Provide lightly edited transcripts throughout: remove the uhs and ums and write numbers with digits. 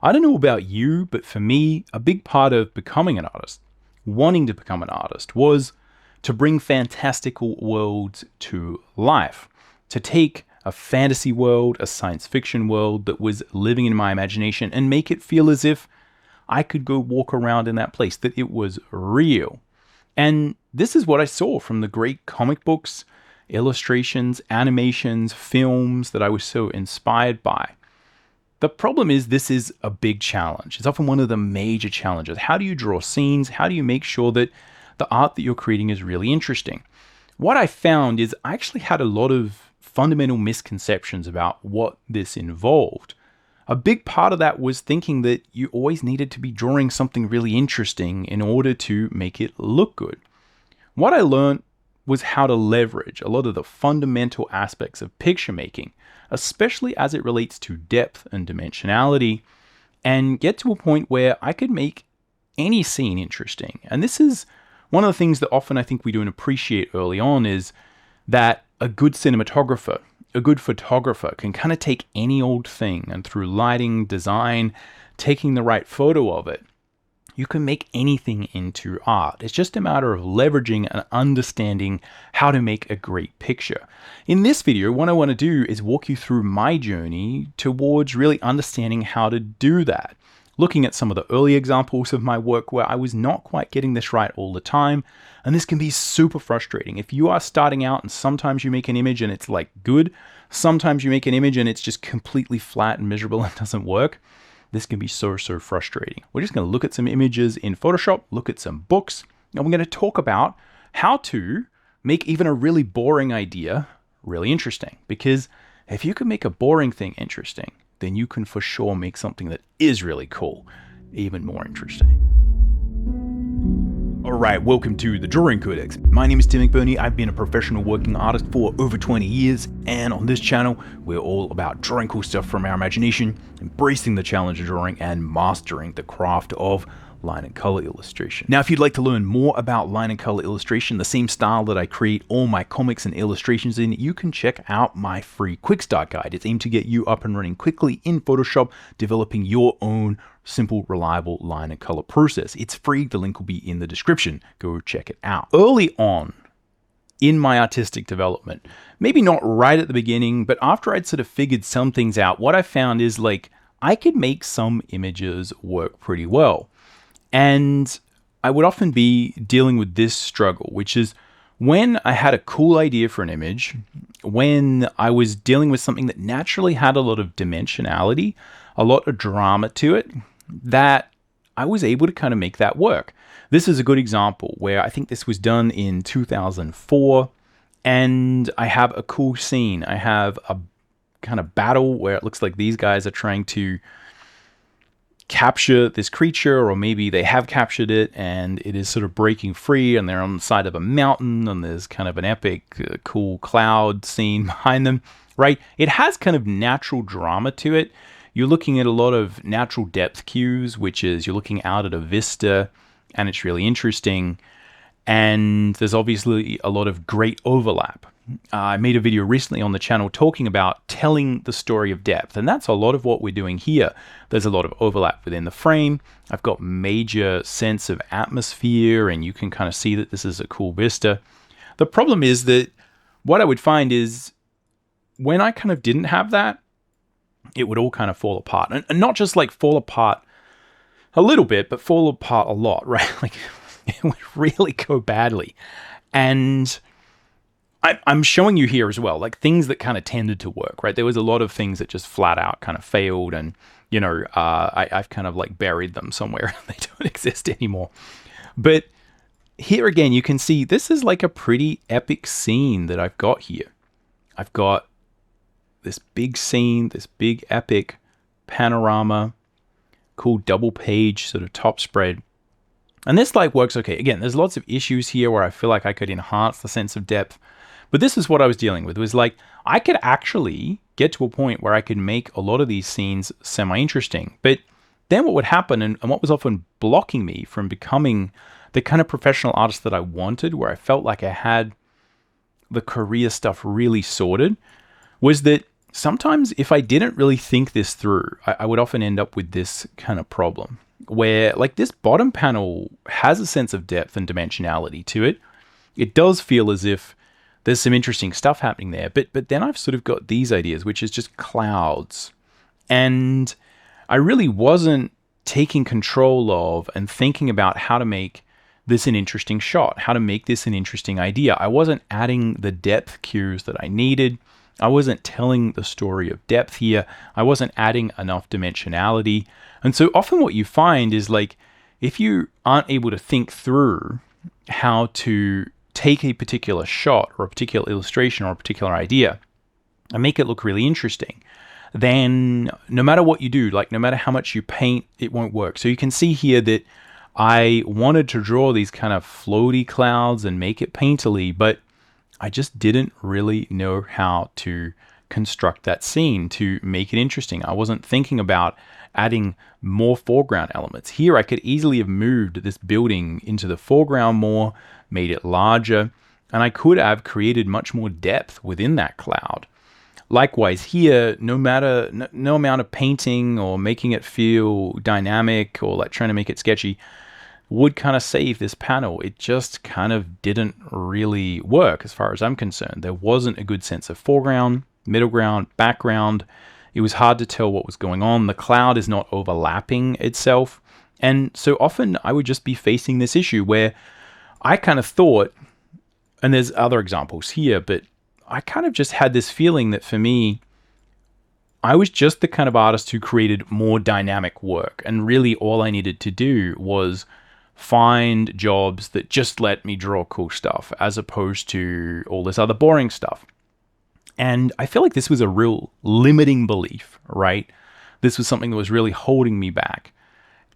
I don't know about you, but for me, a big part of becoming an artist, wanting to become an artist, was to bring fantastical worlds to life. To take a fantasy world, a science fiction world that was living in my imagination and make it feel as if I could go walk around in that place, that it was real. And this is what I saw from the great comic books, illustrations, animations, films that I was so inspired by. The problem is this is a big challenge. It's often one of the major challenges. How do you draw scenes? How do you make sure that the art that you're creating is really interesting? What I found is I actually had a lot of fundamental misconceptions about what this involved. A big part of that was thinking that you always needed to be drawing something really interesting in order to make it look good. What I learned was how to leverage a lot of the fundamental aspects of picture making, especially as it relates to depth and dimensionality, and get to a point where I could make any scene interesting. And this is one of the things that often I think we don't appreciate early on, is that a good cinematographer, a good photographer can kind of take any old thing, and through lighting, design, taking the right photo of it, you can make anything into art. It's just a matter of leveraging and understanding how to make a great picture. In this video, what I want to do is walk you through my journey towards really understanding how to do that. Looking at some of the early examples of my work where I was not quite getting this right all the time. And this can be super frustrating. If you are starting out and sometimes you make an image and it's like good, sometimes you make an image and it's just completely flat and miserable and doesn't work. This can be so frustrating. We're just going to look at some images in Photoshop, look at some books, and we're going to talk about how to make even a really boring idea really interesting. Because if you can make a boring thing interesting, then you can for sure make something that is really cool even more interesting. Alright, welcome to the Drawing Codex. My name is Tim McBurney. I've been a professional working artist for over 20 years, and on this channel, we're all about drawing cool stuff from our imagination, embracing the challenge of drawing, and mastering the craft of line and color illustration. Now, if you'd like to learn more about line and color illustration, the same style that I create all my comics and illustrations in, you can check out my free quick start guide. It's aimed to get you up and running quickly in Photoshop, developing your own simple, reliable line and color process. It's free. The link will be in the description. Go check it out. Early on in my artistic development, maybe not right at the beginning, but after I'd sort of figured some things out, what I found is like I could make some images work pretty well. And I would often be dealing with this struggle, which is when I had a cool idea for an image, when I was dealing with something that naturally had a lot of dimensionality, a lot of drama to it, that I was able to kind of make that work. This is a good example where I think this was done in 2004, and I have a cool scene. I have a kind of battle where it looks like these guys are trying to capture this creature, or maybe they have captured it and it is sort of breaking free, and they're on the side of a mountain, and there's kind of an epic cool cloud scene behind them, right? It has kind of natural drama to it. You're looking at a lot of natural depth cues, which is you're looking out at a vista, and it's really interesting. And there's obviously a lot of great overlap. I made a video recently on the channel talking about telling the story of depth, and that's a lot of what we're doing here. There's a lot of overlap within the frame. I've got major sense of atmosphere, and you can kind of see that this is a cool vista. The problem is that what I would find is when I kind of didn't have that, it would all kind of fall apart. And not just like fall apart a little bit, but fall apart a lot, right? Like it would really go badly. And I'm showing you here as well, like things that kind of tended to work, right? There was a lot of things that just flat out kind of failed, and, you know, I've kind of like buried them somewhere. They don't exist anymore. But here again, you can see this is like a pretty epic scene that I've got here. I've got this big scene, this big epic panorama, cool double page sort of top spread. And this like works okay. Again, there's lots of issues here where I feel like I could enhance the sense of depth. But this is what I was dealing with. It was like, I could actually get to a point where I could make a lot of these scenes semi-interesting. But then what would happen, and what was often blocking me from becoming the kind of professional artist that I wanted, where I felt like I had the career stuff really sorted, was that sometimes if I didn't really think this through, I would often end up with this kind of problem where like this bottom panel has a sense of depth and dimensionality to it. It does feel as if there's some interesting stuff happening there, but then I've sort of got these ideas, which is just clouds. And I really wasn't taking control of and thinking about how to make this an interesting shot, how to make this an interesting idea. I wasn't adding the depth cues that I needed. I wasn't telling the story of depth here. I wasn't adding enough dimensionality. And so often what you find is like, if you aren't able to think through how to take a particular shot or a particular illustration or a particular idea and make it look really interesting, then no matter what you do, like no matter how much you paint, it won't work. So you can see here that I wanted to draw these kind of floaty clouds and make it painterly, but I just didn't really know how to construct that scene to make it interesting. I wasn't thinking about adding more foreground elements. Here I could easily have moved this building into the foreground more, made it larger, and I could have created much more depth within that cloud. Likewise here, no amount of painting or making it feel dynamic or like trying to make it sketchy would kind of save this panel. It just kind of didn't really work as far as I'm concerned. There wasn't a good sense of foreground, middle ground, background. It was hard to tell what was going on. The cloud is not overlapping itself. And so often I would just be facing this issue where I kind of thought, and there's other examples here, but I kind of just had this feeling that for me, I was just the kind of artist who created more dynamic work. And really all I needed to do was find jobs that just let me draw cool stuff as opposed to all this other boring stuff. And I feel like this was a real limiting belief, right? This was something that was really holding me back.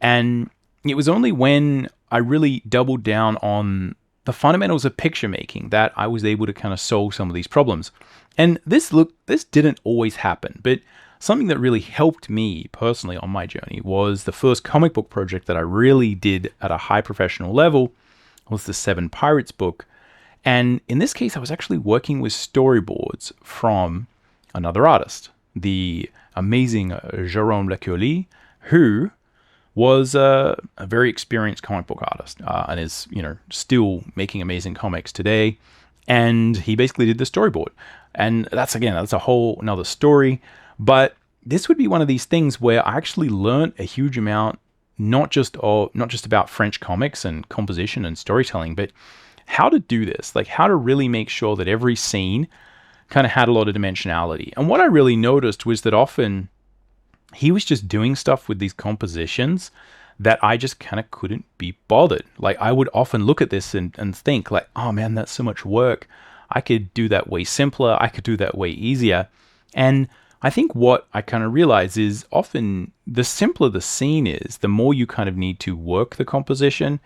And it was only when I really doubled down on the fundamentals of picture making that I was able to kind of solve some of these problems. And this didn't always happen, but something that really helped me personally on my journey was the first comic book project that I really did at a high professional level was the Seven Pirates book. And in this case, I was actually working with storyboards from another artist, the amazing Jérôme Lereculey, who was a very experienced comic book artist and is, still making amazing comics today. And he basically did the storyboard. And that's a whole another story. But this would be one of these things where I actually learned a huge amount, not just about French comics and composition and storytelling, but how to do this, like how to really make sure that every scene kind of had a lot of dimensionality. And what I really noticed was that often he was just doing stuff with these compositions that I just kind of couldn't be bothered. Like I would often look at this and think like, oh man, that's so much work. I could do that way simpler. I could do that way easier. And I think what I kind of realize is often the simpler the scene is, the more you kind of need to work the composition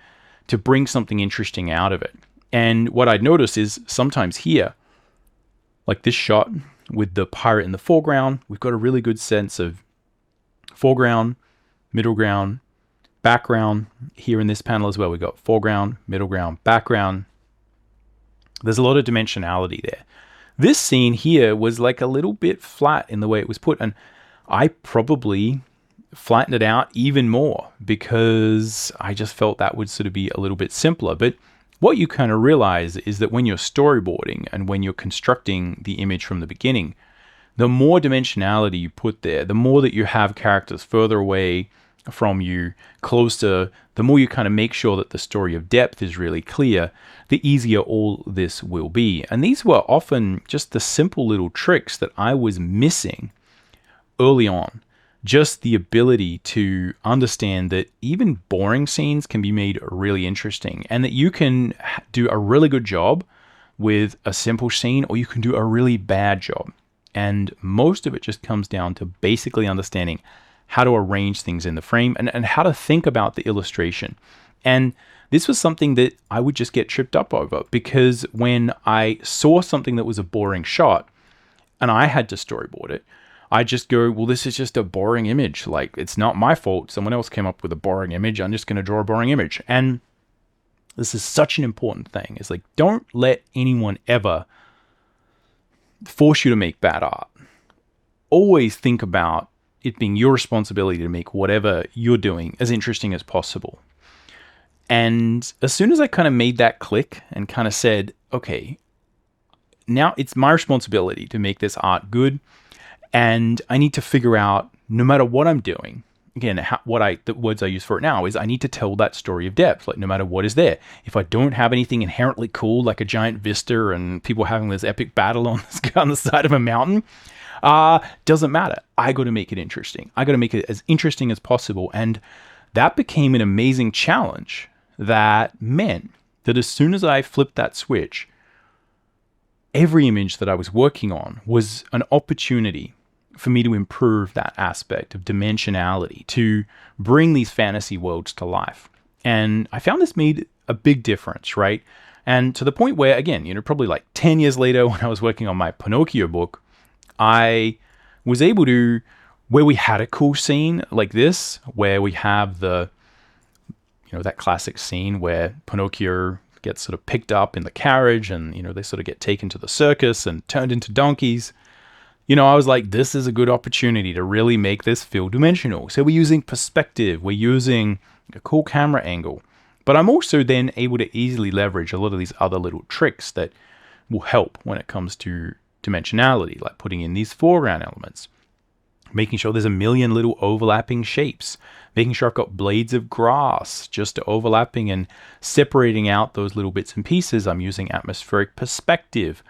to bring something interesting out of it. And what I'd notice is sometimes here, like this shot with the pirate in the foreground, we've got a really good sense of foreground, middle ground, background. Here in this panel as well, we've got foreground, middle ground, background. There's a lot of dimensionality there. This scene here was like a little bit flat in the way it was put, and I probably flattened it out even more because I just felt that would sort of be a little bit simpler. But what you kind of realize is that when you're storyboarding and when you're constructing the image from the beginning, the more dimensionality you put there, the more that you have characters further away from you, closer, the more you kind of make sure that the story of depth is really clear, the easier all this will be. And these were often just the simple little tricks that I was missing early on. Just the ability to understand that even boring scenes can be made really interesting, and that you can do a really good job with a simple scene, or you can do a really bad job. And most of it just comes down to basically understanding how to arrange things in the frame and how to think about the illustration. And this was something that I would just get tripped up over, because when I saw something that was a boring shot and I had to storyboard it, I just go, well, this is just a boring image. Like, it's not my fault. Someone else came up with a boring image. I'm just going to draw a boring image. And this is such an important thing. It's like, don't let anyone ever force you to make bad art. always think about it being your responsibility to make whatever you're doing as interesting as possible. And as soon as I kind of made that click and kind of said, okay, now it's my responsibility to make this art good, and I need to figure out, no matter what I'm doing, again, the words I use for it now is I need to tell that story of depth, like no matter what is there. If I don't have anything inherently cool, like a giant vista and people having this epic battle on the side of a mountain, doesn't matter. I got to make it interesting. I got to make it as interesting as possible. And that became an amazing challenge that meant that as soon as I flipped that switch, every image that I was working on was an opportunity for me to improve that aspect of dimensionality, to bring these fantasy worlds to life. And I found this made a big difference, right? And to the point where, again, probably like 10 years later when I was working on my Pinocchio book, I was able to, where we had a cool scene like this, where we have that classic scene where Pinocchio gets sort of picked up in the carriage and, they sort of get taken to the circus and turned into donkeys. I was like, this is a good opportunity to really make this feel dimensional. So we're using perspective, we're using a cool camera angle, but I'm also then able to easily leverage a lot of these other little tricks that will help when it comes to dimensionality, like putting in these foreground elements, making sure there's a million little overlapping shapes, making sure I've got blades of grass just overlapping and separating out those little bits and pieces. I'm using atmospheric perspective.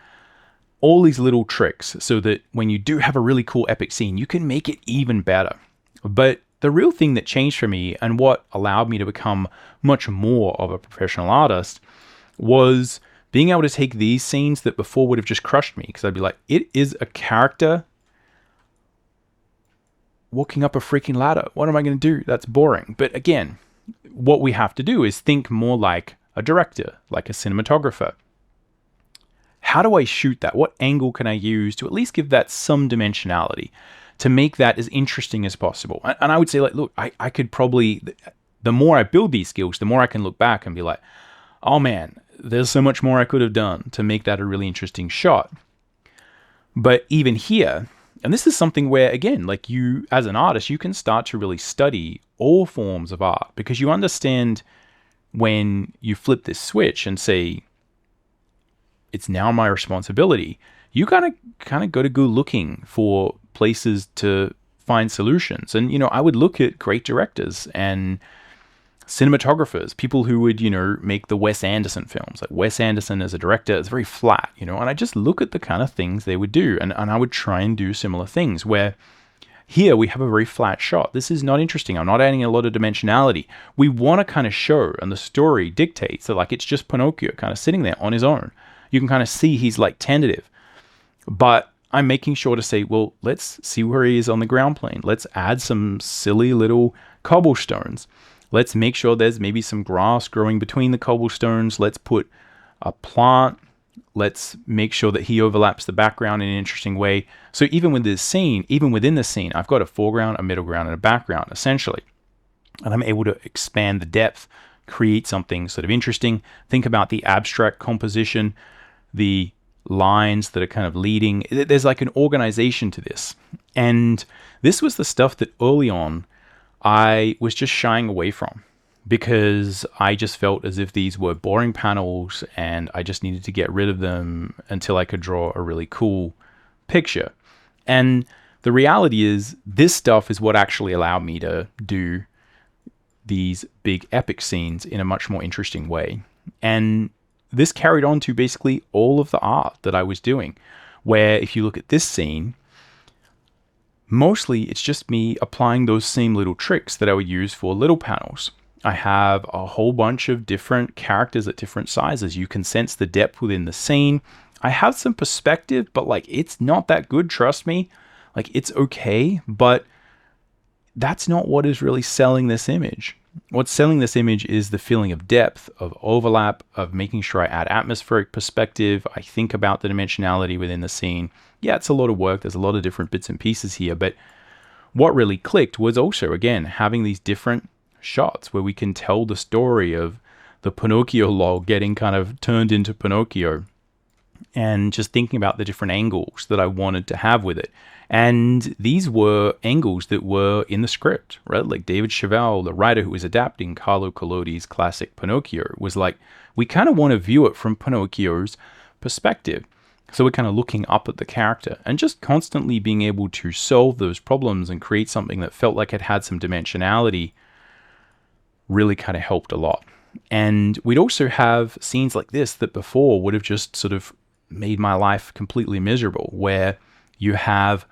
All these little tricks so that when you do have a really cool epic scene, you can make it even better. But the real thing that changed for me and what allowed me to become much more of a professional artist was being able to take these scenes that before would have just crushed me, because I'd be like, it is a character walking up a freaking ladder. What am I going to do? That's boring. But again, what we have to do is think more like a director, like a cinematographer. How do I shoot that? What angle can I use to at least give that some dimensionality, to make that as interesting as possible? And I would say, like, look, I could probably, the more I build these skills, the more I can look back and be like, oh man, there's so much more I could have done to make that a really interesting shot. But even here, and this is something where, again, like you, as an artist, you can start to really study all forms of art, because you understand when you flip this switch and say, it's now my responsibility, you kind of got to go looking for places to find solutions. And, I would look at great directors and cinematographers, people who would, make the Wes Anderson films. Like Wes Anderson as a director is very flat, and I just look at the kind of things they would do. And I would try and do similar things, where here we have a very flat shot. This is not interesting. I'm not adding a lot of dimensionality. We want to kind of show, and the story dictates that, like, it's just Pinocchio kind of sitting there on his own. You can kind of see he's like tentative, but I'm making sure to say, well, let's see where he is on the ground plane. Let's add some silly little cobblestones. Let's make sure there's maybe some grass growing between the cobblestones. Let's put a plant. Let's make sure that he overlaps the background in an interesting way. So even with this scene, even within the scene, I've got a foreground, a middle ground, and a background, essentially. And I'm able to expand the depth, create something sort of interesting. Think about the abstract composition, the lines that are kind of leading. There's like an organization to this. And this was the stuff that early on I was just shying away from, because I just felt as if these were boring panels and I just needed to get rid of them until I could draw a really cool picture. And the reality is, this stuff is what actually allowed me to do these big epic scenes in a much more interesting way. And this carried on to basically all of the art that I was doing, where if you look at this scene, mostly it's just me applying those same little tricks that I would use for little panels. I have a whole bunch of different characters at different sizes. You can sense the depth within the scene. I have some perspective, but like, it's not that good, trust me. Like, it's okay, but that's not what is really selling this image. What's selling this image is the feeling of depth, of overlap, of making sure I add atmospheric perspective. I think about the dimensionality within the scene. Yeah, it's a lot of work. There's a lot of different bits and pieces here, but what really clicked was also, again, having these different shots where we can tell the story of the Pinocchio log getting kind of turned into Pinocchio. and just thinking about the different angles that I wanted to have with it. And these were angles that were in the script, right? Like David Chevelle, the writer who was adapting Carlo Collodi's classic Pinocchio, was like, we kind of want to view it from Pinocchio's perspective. So we're kind of looking up at the character and just constantly being able to solve those problems and create something that felt like it had some dimensionality really kind of helped a lot. And we'd also have scenes like this that before would have just sort of made my life completely miserable, where you have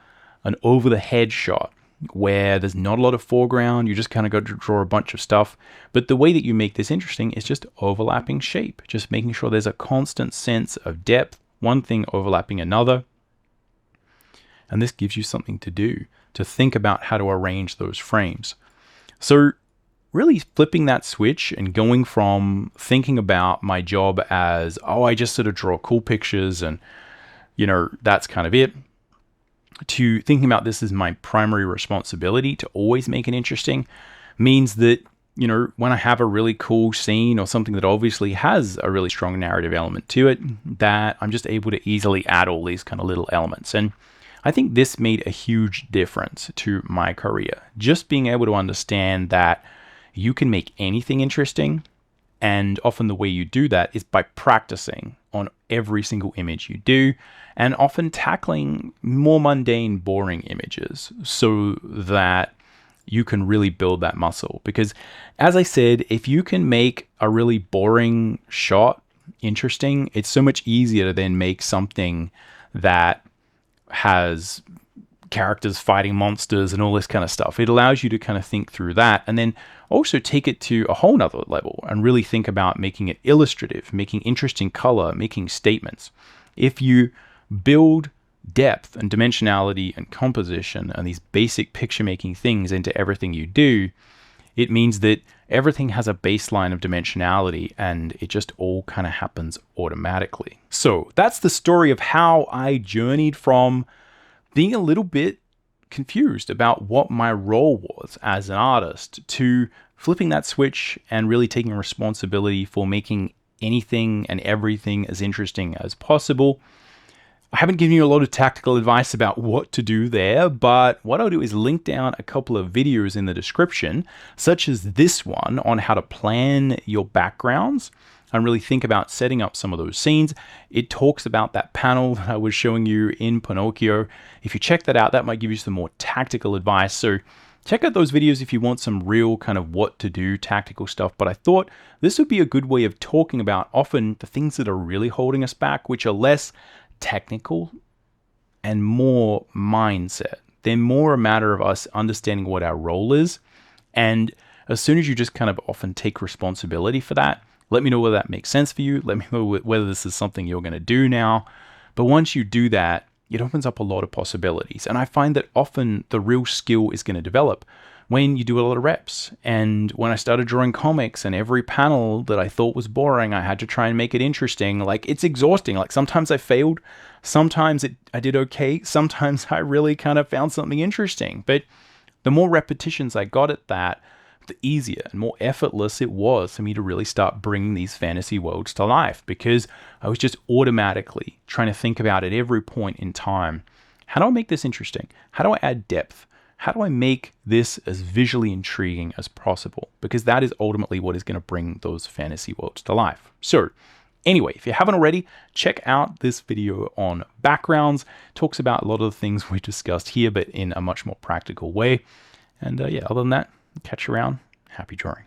an over the head shot where there's not a lot of foreground, you just kind of got to draw a bunch of stuff. But the way that you make this interesting is just overlapping shape, just making sure there's a constant sense of depth, one thing overlapping another. And this gives you something to do, to think about how to arrange those frames. So really flipping that switch and going from thinking about my job as, oh, I just sort of draw cool pictures and, you know, that's kind of it, to thinking about this as my primary responsibility to always make it interesting, means that, you know, when I have a really cool scene or something that obviously has a really strong narrative element to it, that I'm just able to easily add all these kind of little elements. And I think this made a huge difference to my career. Just being able to understand that you can make anything interesting, and often the way you do that is by practicing on every single image you do, and often tackling more mundane, boring images so that you can really build that muscle. Because as I said, if you can make a really boring shot interesting, it's so much easier to then make something that has characters fighting monsters and all this kind of stuff. It allows you to kind of think through that, and then also take it to a whole nother level and really think about making it illustrative, making interesting color, making statements. If you build depth and dimensionality and composition and these basic picture making things into everything you do, it means that everything has a baseline of dimensionality and it just all kind of happens automatically. So that's the story of how I journeyed from being a little bit confused about what my role was as an artist to flipping that switch and really taking responsibility for making anything and everything as interesting as possible. I haven't given you a lot of tactical advice about what to do there, but what I'll do is link down a couple of videos in the description, such as this one on how to plan your backgrounds and really think about setting up some of those scenes. It talks about that panel that I was showing you in Pinocchio. If you check that out, that might give you some more tactical advice. So check out those videos if you want some real kind of what to do tactical stuff. But I thought this would be a good way of talking about often the things that are really holding us back, which are less technical and more mindset. They're more a matter of us understanding what our role is. And as soon as you just kind of often take responsibility for that, let me know whether that makes sense for you. Let me know whether this is something you're going to do now. But once you do that, it opens up a lot of possibilities. And I find that often the real skill is going to develop when you do a lot of reps. And when I started drawing comics and every panel that I thought was boring, I had to try and make it interesting. Like, it's exhausting. Like, sometimes I failed. Sometimes I did okay. Sometimes I really kind of found something interesting. But the more repetitions I got at that, the easier and more effortless it was for me to really start bringing these fantasy worlds to life, because I was just automatically trying to think about at every point in time, how do I make this interesting? How do I add depth? How do I make this as visually intriguing as possible? Because that is ultimately what is going to bring those fantasy worlds to life. So anyway, if you haven't already, check out this video on backgrounds. It talks about a lot of the things we discussed here, but in a much more practical way. And yeah, other than that, catch you around. Happy drawing.